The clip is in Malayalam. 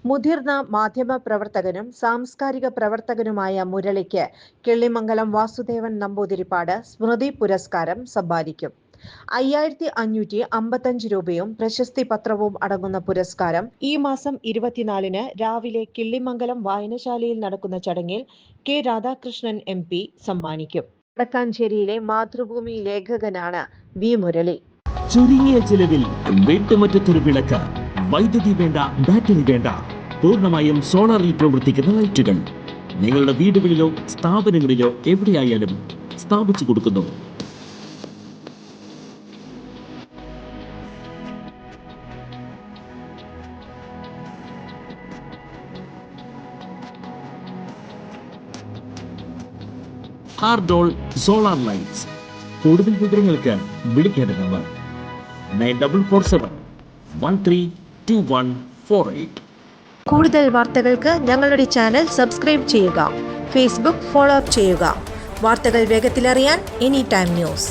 മുതിർന്ന മാധ്യമ പ്രവർത്തകനും സാംസ്കാരിക പ്രവർത്തകനുമായ മുരളിക്ക് കിള്ളിമംഗലം വാസുദേവൻ നമ്പൂതിരിപ്പാട് സ്മൃതി പുരസ്കാരം സമ്മാനിക്കും. 5555 രൂപയും പ്രശസ്തി പത്രവും അടങ്ങുന്ന പുരസ്കാരം ഈ മാസം 24-ന് രാവിലെ കിള്ളിമംഗലം വായനശാലയിൽ നടക്കുന്ന ചടങ്ങിൽ കെ രാധാകൃഷ്ണൻ MP സമ്മാനിക്കും. വടക്കാഞ്ചേരിയിലെ മാതൃഭൂമി ലേഖകനാണ് വി മുരളി. ചുരുങ്ങിയ ചിലവിൽ വീട്ടുമുറ്റത്തൊരു വിളക്ക്, വൈദ്യുതി വേണ്ട, ബാറ്ററി വേണ്ട, പൂർണ്ണമായും സോളാറിൽ പ്രവർത്തിക്കുന്ന ലൈറ്റുകൾ നിങ്ങളുടെ വീടുകളിലോ സ്ഥാപനങ്ങളിലോ എവിടെയായാലും സ്ഥാപിച്ചു കൊടുക്കുന്നു. ഹാർഡോൾ സോളാർ ലൈറ്റ്സ്. കൂടുതൽ വിവരങ്ങൾക്ക് വിളിക്കേണ്ട നമ്പർ 9447132148. കൂടുതൽ വാർത്തകൾക്ക് ഞങ്ങളുടെ ചാനൽ സബ്സ്ക്രൈബ് ചെയ്യുക. ഫേസ്ബുക്ക് ഫോളോ അപ്പ് ചെയ്യുക. വാർത്തകൾ വേഗത്തിലറിയാൻ എനി ടൈം ന്യൂസ്.